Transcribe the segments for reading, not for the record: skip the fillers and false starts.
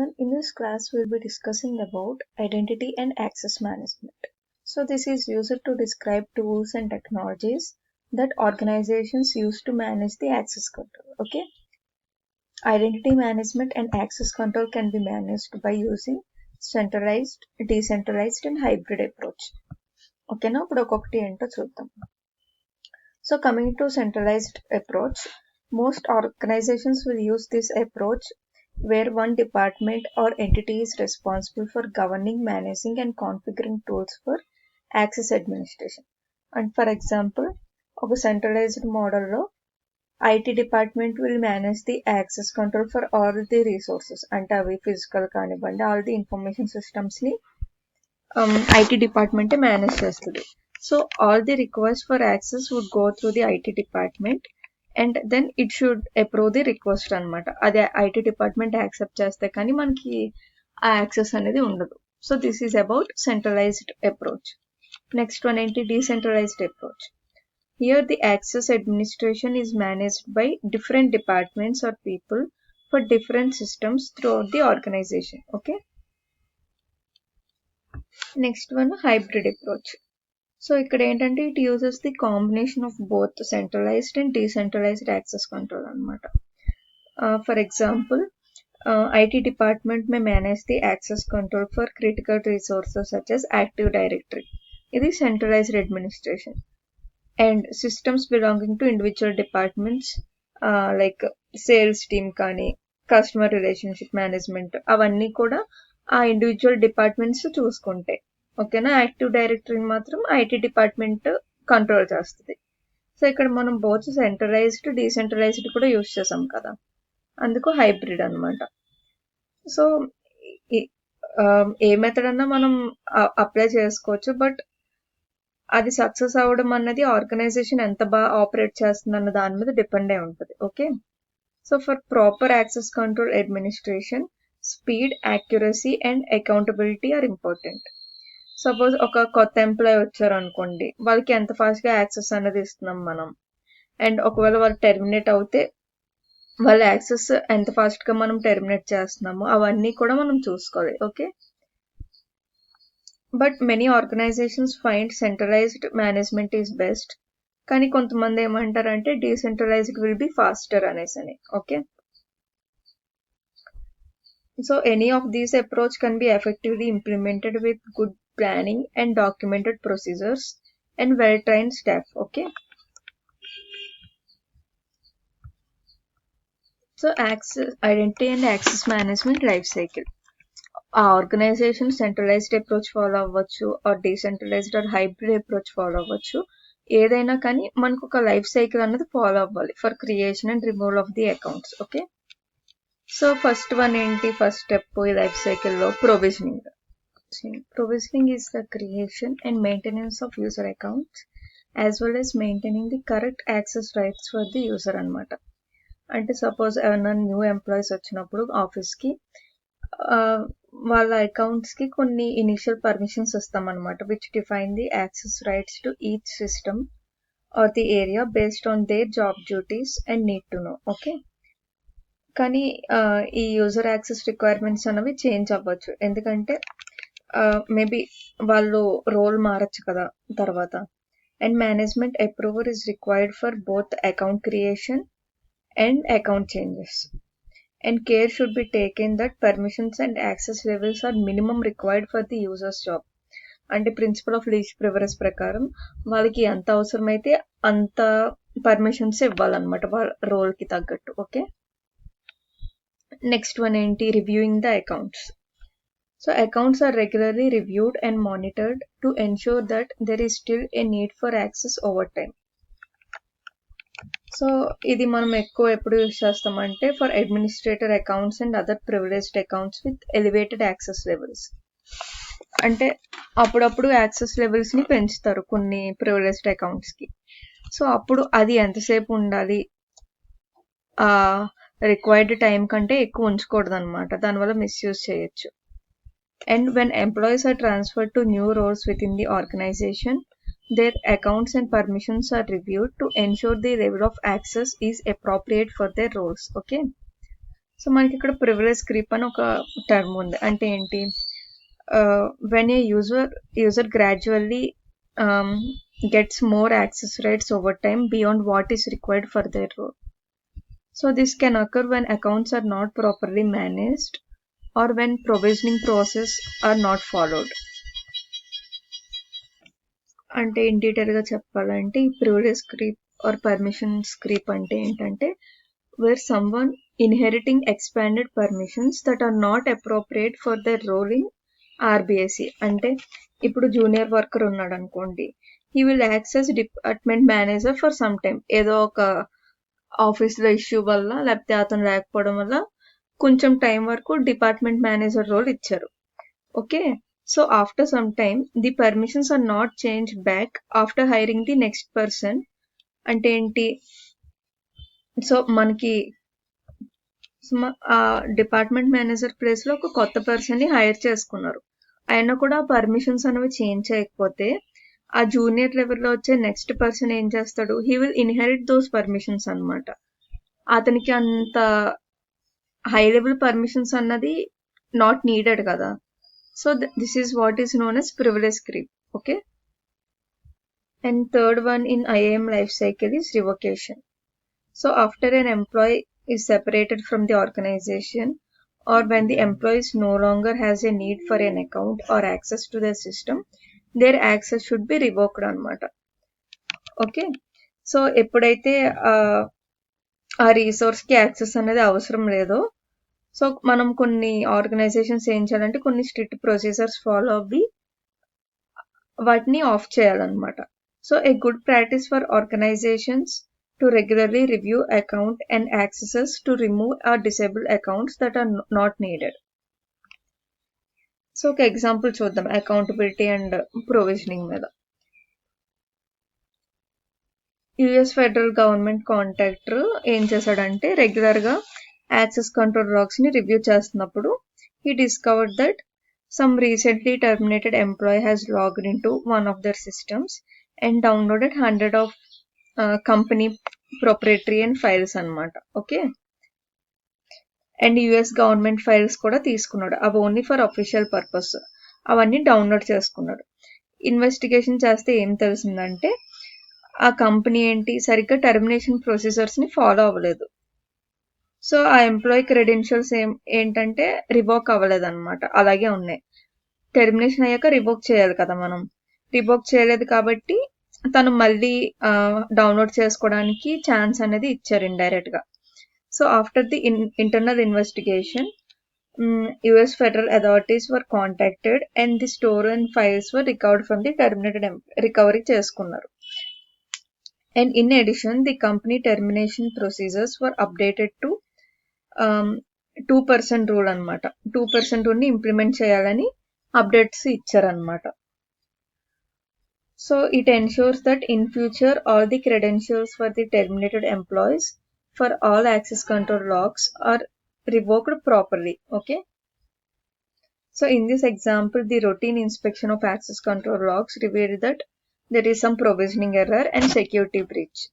everyone, in this class we'll be discussing about identity and access management. So this is used to describe tools and technologies that organizations use to manage the access control. Okay, identity management and access control can be managed by using centralized, decentralized and hybrid approach. Okay, now ఇప్పుడు ఒక్కొక్కటి ఏంటో చూద్దాం. So coming to centralized approach, most organizations will use this approach where one department or entity is responsible for governing, managing and configuring tools for access administration. And for example, ఒక centralized model లో IT department will manage the access control for all the resources, అంటే అవి physical కానివ్వండి, all the information systems ని IT department manage చేస్తుంది. So all the requests for access would go through the IT department and then it should approve the request అనమాట. అది IT department accept చేస్తే కానీ మనకి ఆ యాక్సెస్ అనేది ఉండదు. So this is about centralised approach. Next one ఏంటి, decentralised approach. Here the access administration is managed by different departments or people for different systems throughout the organization. Okay. Next one, hybrid approach. So ఇక్కడ ఏంటంటే it uses the combination of both centralized and decentralized access control అనమాట. For example, IT department may manage the access control for critical resources such as Active Directory. ఇది centralized administration. And systems belonging to individual departments like sales team కానీ customer relationship management అవన్నీ కూడా ఆ individual departments చూసుకుంటాయి. ఓకేనా, active డైరెక్టరీని మాత్రం IT department control చేస్తుంది. So ఇక్కడ మనం బోత్ సెంట్రలైజ్డ్ డీసెంట్రలైజ్డ్ కూడా యూజ్ చేసాం కదా, అందుకు హైబ్రిడ్ అనమాట. సో ఏ మెథడ్ అన్నా మనం అప్లై చేసుకోవచ్చు, బట్ అది సక్సెస్ అవ్వడం అన్నది ఆర్గనైజేషన్ ఎంత బాగా ఆపరేట్ చేస్తుంది అన్న దాని మీద డిపెండ్ అయి ఉంటుంది. Okay, so for proper access control administration, speed, accuracy and accountability are important. Suppose ఒక కొత్త ఎంప్లాయీ వచ్చారు అనుకోండి, వాళ్ళకి ఎంత ఫాస్ట్గా యాక్సెస్ అనేది ఇస్తున్నాం మనం, అండ్ ఒకవేళ వాళ్ళు టెర్మినేట్ అవుతే వాళ్ళ యాక్సెస్ ఎంత ఫాస్ట్గా మనం టెర్మినేట్ చేస్తున్నాము అవన్నీ కూడా మనం చూసుకోవాలి. Okay, but many organisations find centralised management is best, కానీ కొంతమంది ఏమంటారంటే డీసెంట్రలైజ్డ్ విల్ బి ఫాస్టర్ అనేసి. Okay, so any of these approach can be effectively implemented with good planning and documented procedures and well-trained staff. Okay, so access, identity and access management life cycle. ఆ organisation centralised approach follow అవ్వచ్చు, or decentralised or hybrid approach follow అవ్వచ్చు, ఏదైనా కానీ మనకు ఒక life cycle అనేది follow అవ్వాలి for creation and removal of the accounts. Okay, so first one ఏంటి, ఫస్ట్ స్టెప్ ఈ లైఫ్ సైకిల్లో provisioning. Provisioning is the creation and maintenance of user accounts as well as maintaining the correct access rights for the user అనమాట. అంటే suppose ఎవరైనా new employees వచ్చినప్పుడు ఆఫీస్కి వాళ్ళ అకౌంట్స్కి కొన్ని ఇనిషియల్ పర్మిషన్స్ ఇస్తామన్నమాట, which define the access rights to each system or the area based on their job duties and need to know. Okay, కానీ ఈ యూజర్ యాక్సెస్ రిక్వైర్మెంట్స్ అనేవి చేంజ్ అవ్వచ్చు, ఎందుకంటే మేబీ వాళ్ళు రోల్ మారచ్చు కదా తర్వాత. And management approver is required for both account creation and account changes. And care should be taken that permissions and access levels are minimum required for the users job. అంటే principal of least preference ప్రకారం వాళ్ళకి ఎంత అవసరమైతే అంత permissions ఇవ్వాలన్నమాట వాళ్ళ రోల్కి తగ్గట్టు. Okay, next one ఏంటి, reviewing the accounts. So accounts are regularly reviewed and monitored to ensure that there is still a need for access over time. So ఇది మనం ఎక్కువ ఎప్పుడు యూజ్ చేస్తామంటే for administrator accounts and other privileged accounts with elevated access levels. అంటే అప్పుడప్పుడు access లెవెల్స్ని పెంచుతారు కొన్ని ప్రివిలేజ్డ్ అకౌంట్స్కి. సో అప్పుడు అది ఎంతసేపు ఉండాలి, రిక్వైర్డ్ టైం కంటే ఎక్కువ ఉంచకూడదు అనమాట, దానివల్ల మిస్యూజ్ చేయొచ్చు. And when employees are transferred to new roles within the organization, their accounts and permissions are reviewed to ensure the level of access is appropriate for their roles. Okay, so మనకి ఇక్కడ privilege creep అని ఒక term ఉంది. అంటే ఏంటి, when a user gradually gets more access rights over time beyond what is required for their role. So this can occur when accounts are not properly managed or when provisioning process are not followed. అంటే in డీటెయిల్గా చెప్పాలంటే ఈ privilege creep or permissions creep అంటే ఏంటంటే, where someone inheriting expanded permissions that are not appropriate for the role in RBAC. అంటే ఇప్పుడు junior worker ఉన్నాడు అనుకోండి, he will access department manager for some time. ఏదో ఒక ఆఫీస్లో ఇష్యూ వల్ల లేకపోతే అతను లేకపోవడం వల్ల కొంచెం టైం వరకు డిపార్ట్మెంట్ మేనేజర్ రోల్ ఇచ్చారు. Okay, so after some time the permissions are not change back after hiring the next person. అంటే ఏంటి, సో మనకి ఆ డిపార్ట్మెంట్ మేనేజర్ ప్లేస్లో ఒక కొత్త పర్సన్ని హైర్ చేసుకున్నారు. అయినా కూడా పర్మిషన్స్ అనేవి చేంజ్ చేయకపోతే ఆ జూనియర్ లెవెల్లో వచ్చే నెక్స్ట్ పర్సన్ ఏం చేస్తాడు, he will inherit those permissions అనమాట. అతనికి అంత హై లెవెల్ పర్మిషన్స్ అన్నది నాట్ నీడెడ్ కదా. So this is what is known as privilege creep. Okay, and third one in IAM life cycle is revocation. So after an employee is separated from the organization, or when the employee no longer has a need for an account or access to the system, their access should be revoked anamata. Okay, so ఎప్పుడైతే ఆ రిసోర్స్కి access అనేది అవసరం లేదో, so మనం కొన్ని organisations ఏం చేయాలంటే కొన్ని స్ట్రిక్ట్ ప్రొసీజర్స్ ఫాలో అవ్వి వాటిని ఆఫ్ చేయాలన్నమాట. So a good practice for organisations to regularly review account and accesses to remove or disable accounts that are not needed. So ఒక ఎగ్జాంపుల్ చూద్దాం అకౌంటబిలిటీ అండ్ ప్రొవిజనింగ్ మీద. US federal government contractor ఏం చేశాడంటే, రెగ్యులర్గా access control లాగ్స్ని review చేస్తున్నప్పుడు he discovered that some recently terminated employee has logged into one of their systems and downloaded 100 of company proprietary and files అన్నమాట. Okay, and US government files కూడా తీసుకున్నాడు. అవి only for official purpose, అవన్నీ download చేసుకున్నాడు. Investigation చేస్తే ఏం తెలిసిందంటే, ఆ కంపెనీ ఏంటి సరిగ్గా టర్మినేషన్ ప్రొసీజర్స్ని ఫాలో అవ్వలేదు. సో ఆ ఎంప్లాయీ క్రెడెన్షియల్స్ ఏంటంటే రివోక్ అవ్వలేదు అనమాట, అలాగే ఉన్నాయి. టెర్మినేషన్ అయ్యాక రివోక్ చేయాలి కదా మనం, రివోక్ చేయలేదు కాబట్టి తను మళ్ళీ డౌన్లోడ్ చేసుకోవడానికి ఛాన్స్ అనేది ఇచ్చారు ఇండైరెక్ట్గా. So after the internal investigation US federal authorities were contacted and the store and files were recovered from the terminated recovery చేసుకున్నారు. And in addition the company termination procedures were updated to 2% rule అనమాట. 2% రూల్ని implement చేయాలని updates ఇచ్చారనమాట. So it ensures that in future all the credentials for the terminated employees for all access control logs are revoked properly. Okay, so in this example the routine inspection of access control logs revealed that there is some provisioning error and security breach.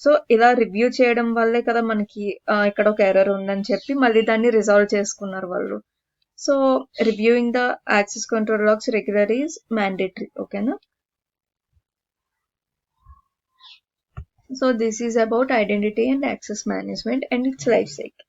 So ఇలా review చేయడం వల్లే కదా మనకి ఇక్కడ ఒక error ఉందని చెప్పి మళ్ళీ దాన్ని రిజాల్వ్ చేసుకున్నారు వాళ్ళు. So reviewing the access control logs regular is mandatory. ఓకేనా, so this is about identity and access management and its life cycle.